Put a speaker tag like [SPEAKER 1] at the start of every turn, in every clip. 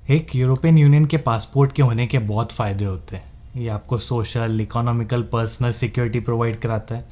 [SPEAKER 1] एक European union के passport के होने के बहुत फ़ायदे होते हैं। ये आपको social, economical, personal security provide कराता है।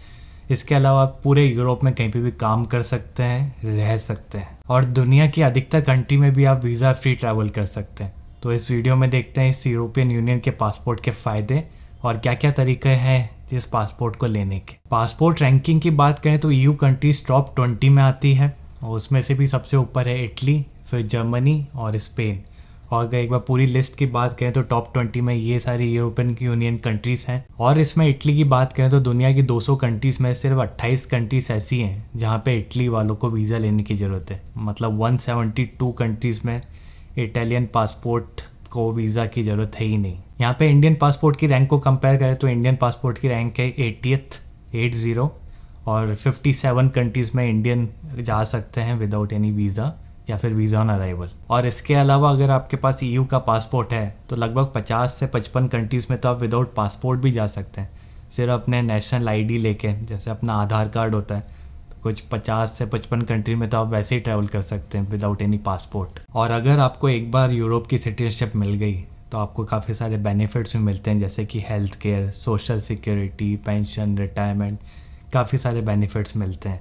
[SPEAKER 1] इसके अलावा आप पूरे यूरोप में कहीं पे भी काम कर सकते हैं, रह सकते हैं, और दुनिया की अधिकतर कंट्री में भी आप वीज़ा फ्री ट्रैवल कर सकते हैं। तो इस वीडियो में देखते हैं इस यूरोपियन यूनियन के पासपोर्ट के फ़ायदे और क्या क्या तरीके हैं इस पासपोर्ट को लेने के। पासपोर्ट रैंकिंग की बात करें तो EU कंट्रीज टॉप 20 में आती है, और उसमें से भी सबसे ऊपर है इटली, फिर जर्मनी और स्पेन। और अगर एक बार पूरी लिस्ट की बात करें तो टॉप 20 में ये सारी यूरोपियन यूनियन कंट्रीज़ हैं। और इसमें इटली की बात करें तो दुनिया की 200 कंट्रीज़ में सिर्फ 28 कंट्रीज़ ऐसी हैं जहाँ पे इटली वालों को वीज़ा लेने की ज़रूरत है। मतलब 172 कंट्रीज़ में इटालियन पासपोर्ट को वीज़ा की ज़रूरत है ही नहीं। यहाँ पे इंडियन पासपोर्ट की रैंक को कंपेयर करें तो इंडियन पासपोर्ट की रैंक है 80th, और 57 कंट्रीज़ में इंडियन जा सकते हैं विदाउट एनी वीज़ा या फिर वीज़ा ऑन अराइवल। और इसके अलावा अगर आपके पास EU का पासपोर्ट है तो लगभग 50 से 55 कंट्रीज़ में तो आप विदाउट पासपोर्ट भी जा सकते हैं, सिर्फ अपने नेशनल ID लेके, जैसे अपना आधार कार्ड होता है। तो कुछ 50 से 55 कंट्री में तो आप वैसे ही ट्रैवल कर सकते हैं विदाउट एनी पासपोर्ट। और अगर आपको एक बार यूरोप की सिटीजनशिप मिल गई तो आपको काफ़ी सारे बेनिफिट्स भी मिलते हैं, जैसे कि health care, social security, pension, retirement, काफ़ी सारे बेनिफिट्स मिलते हैं।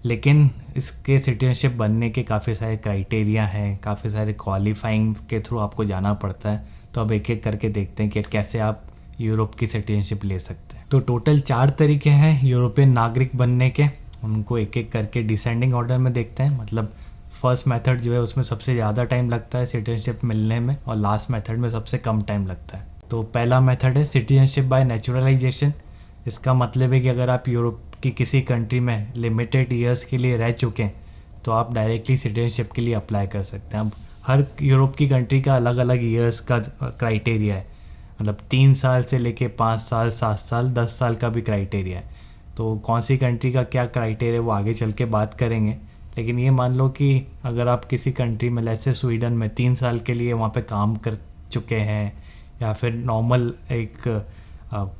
[SPEAKER 1] लेकिन इसके सिटीजनशिप बनने के काफ़ी सारे क्राइटेरिया हैं, काफ़ी सारे क्वालिफाइंग के थ्रू आपको जाना पड़ता है। तो अब एक एक करके देखते हैं कि कैसे आप यूरोप की सिटीजनशिप ले सकते हैं। तो टोटल 4 तरीके हैं यूरोपियन नागरिक बनने के, उनको एक एक करके डिसेंडिंग ऑर्डर में देखते हैं। मतलब फर्स्ट मेथड जो है उसमें सबसे ज़्यादा टाइम लगता है सिटीजनशिप मिलने में, और लास्ट मेथड में सबसे कम टाइम लगता है। तो पहला मेथड है सिटीजनशिप बाय नेचुरलाइजेशन। इसका मतलब है कि अगर आप यूरोप की किसी कंट्री में लिमिटेड ईयर्स के लिए रह चुके हैं तो आप डायरेक्टली सिटीजनशिप के लिए अप्लाई कर सकते हैं। अब हर यूरोप की कंट्री का अलग अलग ईयर्स का क्राइटेरिया है, मतलब 3 साल से लेके 5 साल, 7 साल, 10 साल का भी क्राइटेरिया है। तो कौन सी कंट्री का क्या क्राइटेरिया वो आगे चल के बात करेंगे। लेकिन ये मान लो कि अगर आप किसी कंट्री में, जैसे स्वीडन में 3 साल के लिए वहाँ पे काम कर चुके हैं, या फिर नॉर्मल एक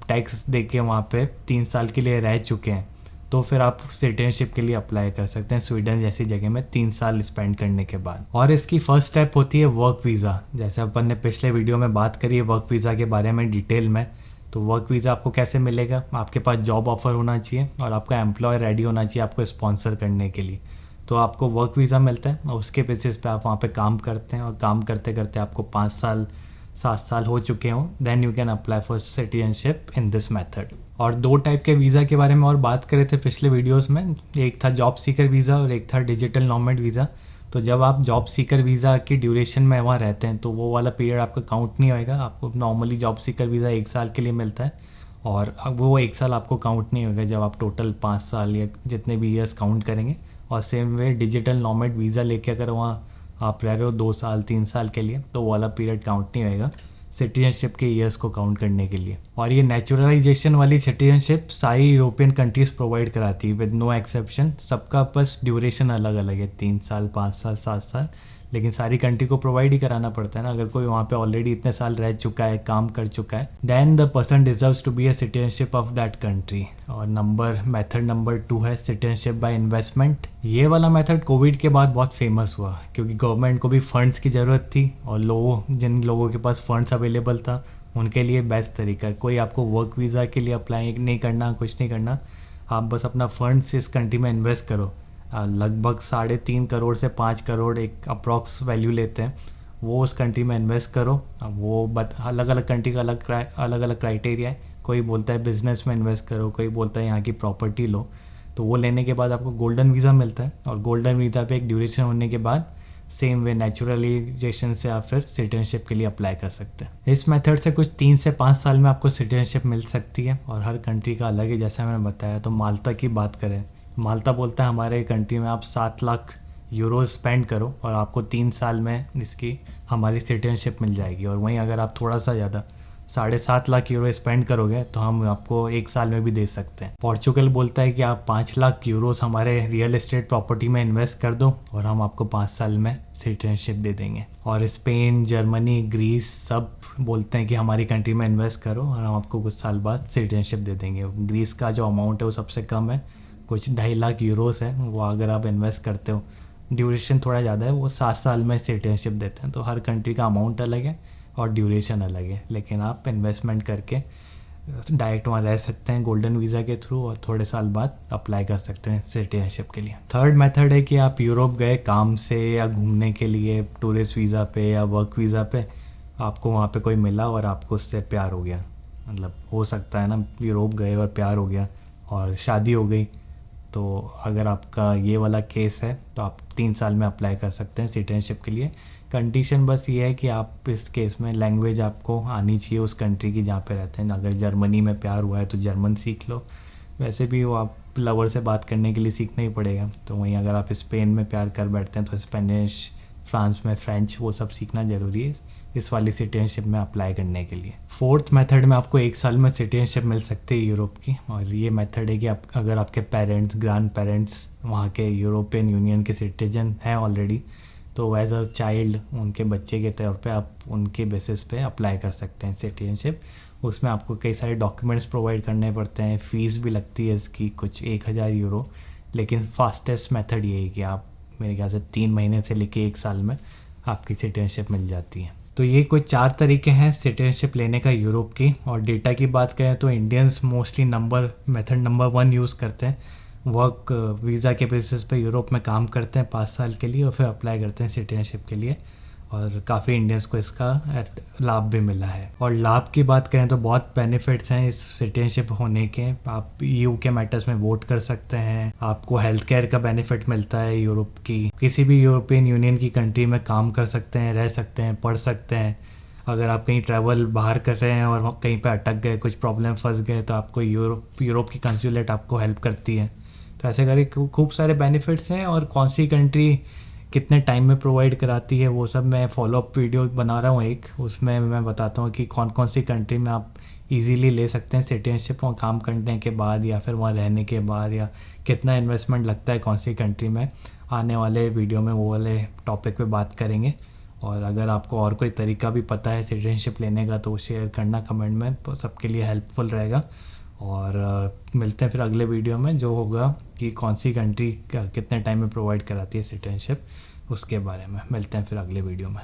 [SPEAKER 1] टैक्स दे के वहाँ पे 3 साल के लिए रह चुके हैं, तो फिर आप सिटीजनशिप के लिए अप्लाई कर सकते हैं स्वीडन जैसी जगह में 3 साल स्पेंड करने के बाद। और इसकी फर्स्ट स्टेप होती है वर्क वीज़ा। जैसे अपन ने पिछले वीडियो में बात करी है वर्क वीज़ा के बारे में डिटेल में। तो वर्क वीज़ा आपको कैसे मिलेगा, आपके पास जॉब ऑफर होना चाहिए और आपका एम्प्लॉयर रेडी होना चाहिए आपको स्पॉन्सर करने के लिए। तो आपको वर्क वीज़ा मिलता है और उसके बेसिस पे आप वहाँ पे काम करते हैं, और काम करते करते आपको 5 साल 7 साल हो चुके हों, then you can apply for citizenship in this method. और 2 टाइप के वीज़ा के बारे में और बात करे थे पिछले वीडियोस में। एक था जॉब सीकर वीज़ा और एक था डिजिटल नॉमेड वीज़ा। तो जब आप जॉब सीकर वीज़ा की ड्यूरेशन में वहाँ रहते हैं तो वो वाला पीरियड आपका काउंट नहीं होएगा। आपको नॉर्मली जॉब सीकर वीज़ा 1 साल के लिए मिलता है, और वो 1 साल आपको काउंट नहीं होगा जब आप टोटल 5 साल या जितने भी ईयर्स काउंट करेंगे। और सेम वे डिजिटल नॉमेड वीज़ा लेके अगर वहाँ आप रह रहे हो 2 साल 3 साल के लिए, तो वो वाला पीरियड काउंट नहीं होएगा सिटीजनशिप के ईयर्स को काउंट करने के लिए। और ये नेचुरलाइजेशन वाली सिटीजनशिप सारी यूरोपियन कंट्रीज़ प्रोवाइड कराती है विद नो एक्सेप्शन। सबका बस ड्यूरेशन अलग अलग है, 3 साल, 5 साल, 7 साल, लेकिन सारी कंट्री को प्रोवाइड ही कराना पड़ता है ना। अगर कोई वहाँ पे ऑलरेडी इतने साल रह चुका है, काम कर चुका है, then the person deserves to be a citizenship of that country. और मेथड नंबर 2 है सिटीजनशिप बाय इन्वेस्टमेंट। ये वाला मेथड कोविड के बाद बहुत फेमस हुआ क्योंकि गवर्नमेंट को भी फंड्स की ज़रूरत थी, और जिन लोगों के पास फंड्स अवेलेबल था उनके लिए बेस्ट तरीका है। कोई आपको वर्क वीज़ा के लिए अप्लाई नहीं करना, कुछ नहीं करना, आप बस अपना फंड्स इस कंट्री में इन्वेस्ट करो। लगभग 3.5 करोड़ से 5 करोड़ एक अप्रॉक्स वैल्यू लेते हैं, वो उस कंट्री में इन्वेस्ट करो। अब वो अलग अलग कंट्री का अलग अलग क्राइटेरिया है। कोई बोलता है बिजनेस में इन्वेस्ट करो, कोई बोलता है यहाँ की प्रॉपर्टी लो। तो वो लेने के बाद आपको गोल्डन वीज़ा मिलता है, और गोल्डन वीज़ा पे एक ड्यूरेशन होने के बाद सेम वे नेचुरलाइजेशन से आप फिर सिटीजनशिप के लिए अप्लाई कर सकते हैं। इस मेथड से कुछ 3 से 5 साल में आपको सिटीजनशिप मिल सकती है, और हर कंट्री का अलग है। जैसा मैंने बताया, तो माल्टा की बात करें, माल्टा बोलता है हमारे कंट्री में आप 7 लाख यूरो स्पेंड करो और आपको 3 साल में इसकी हमारी सिटीजनशिप मिल जाएगी। और वहीं अगर आप थोड़ा सा ज़्यादा 7.5 लाख यूरो स्पेंड करोगे तो हम आपको 1 साल में भी दे सकते हैं। पोर्चुगल बोलता है कि आप 5 लाख यूरोस हमारे रियल एस्टेट प्रॉपर्टी में इन्वेस्ट कर दो और हम आपको 5 साल में सिटीजनशिप दे देंगे। और स्पेन, जर्मनी, ग्रीस सब बोलते हैं कि हमारी कंट्री में इन्वेस्ट करो और हम आपको कुछ साल बाद सिटीजनशिप दे देंगे। ग्रीस का जो अमाउंट है वो सबसे कम है, कुछ 2.5 लाख यूरोस है। वो अगर आप इन्वेस्ट करते हो ड्यूरेशन थोड़ा ज़्यादा है, वो 7 साल में सिटीजनशिप देते हैं। तो हर कंट्री का अमाउंट अलग है और ड्यूरेशन अलग है, लेकिन आप इन्वेस्टमेंट करके डायरेक्ट वहाँ रह सकते हैं गोल्डन वीज़ा के थ्रू, और थोड़े साल बाद अप्लाई कर सकते हैं सिटीजनशिप के लिए। थर्ड मेथड है कि आप यूरोप गए काम से या घूमने के लिए, टूरिस्ट वीज़ा पे या वर्क वीज़ा पे, आपको वहाँ पे कोई मिला और आपको उससे प्यार हो गया। मतलब हो सकता है ना, यूरोप गए और प्यार हो गया और शादी हो गई। तो अगर आपका ये वाला केस है तो आप 3 साल में अप्लाई कर सकते हैं सिटीजनशिप के लिए। कंडीशन बस ये है कि आप इस केस में लैंग्वेज आपको आनी चाहिए उस कंट्री की जहाँ पे रहते हैं। अगर जर्मनी में प्यार हुआ है तो जर्मन सीख लो, वैसे भी वो आप लवर से बात करने के लिए सीखना ही पड़ेगा। तो वहीं अगर आप स्पेन में प्यार कर बैठते हैं तो स्पेनिश, फ्रांस में फ्रेंच, वो सब सीखना ज़रूरी है इस वाली सिटीजनशिप में अप्लाई करने के लिए। फोर्थ मेथड में आपको 1 साल में सिटीजनशिप मिल सकती है यूरोप की, और ये मेथड है कि आप अगर आपके पेरेंट्स, ग्रैंड पेरेंट्स वहाँ के यूरोपियन यूनियन के सिटीजन हैं ऑलरेडी, तो एज अ चाइल्ड उनके बच्चे के तौर पे आप उनके बेसिस पे अप्लाई कर सकते हैं सिटीजनशिप। उसमें आपको कई सारे डॉक्यूमेंट्स प्रोवाइड करने पड़ते हैं, फ़ीस भी लगती है इसकी कुछ 1,000 यूरो। लेकिन फास्टेस्ट मेथड ये है कि आप मेरे ख्याल से 3 महीने से लेके 1 साल में आपकी सिटीजनशिप मिल जाती है। तो ये कोई 4 तरीके हैं सिटीजनशिप लेने का यूरोप की। और डेटा की बात करें तो Indians mostly method number 1 use करते हैं। वर्क वीज़ा के बेसिस पे यूरोप में काम करते हैं 5 साल के लिए और फिर अप्लाई करते हैं सिटीजनशिप के लिए, और काफ़ी इंडियंस को इसका लाभ भी मिला है। और लाभ की बात करें तो बहुत बेनिफिट्स हैं इस सिटीजनशिप होने के। आप ईयू के मैटर्स में वोट कर सकते हैं, आपको हेल्थ केयर का बेनिफिट मिलता है, यूरोप की किसी भी यूरोपियन यूनियन की कंट्री में काम कर सकते हैं, रह सकते हैं, पढ़ सकते हैं। अगर आप कहीं ट्रैवल बाहर कर रहे हैं और कहीं पे अटक गए, कुछ प्रॉब्लम फंस गए, तो आपको यूरोप की कंसुलेट आपको हेल्प करती है। तो ऐसे करके खूब सारे बेनिफिट्स हैं। और कौन सी कंट्री कितने टाइम में प्रोवाइड कराती है वो सब मैं फॉलोअप वीडियो बना रहा हूँ एक, उसमें मैं बताता हूँ कि कौन कौन सी कंट्री में आप इजीली ले सकते हैं सिटीजनशिप वहाँ काम करने के बाद या फिर वहाँ रहने के बाद, या कितना इन्वेस्टमेंट लगता है कौन सी कंट्री में। आने वाले वीडियो में वो वाले टॉपिक पे बात करेंगे। और अगर आपको और कोई तरीका भी पता है सिटीजनशिप लेने का तो शेयर करना कमेंट में, तो सबके लिए हेल्पफुल रहेगा। और मिलते हैं फिर अगले वीडियो में, जो होगा कि कौन सी कंट्री कितने टाइम में प्रोवाइड कराती है सिटीजनशिप, उसके बारे में मिलते हैं फिर अगले वीडियो में।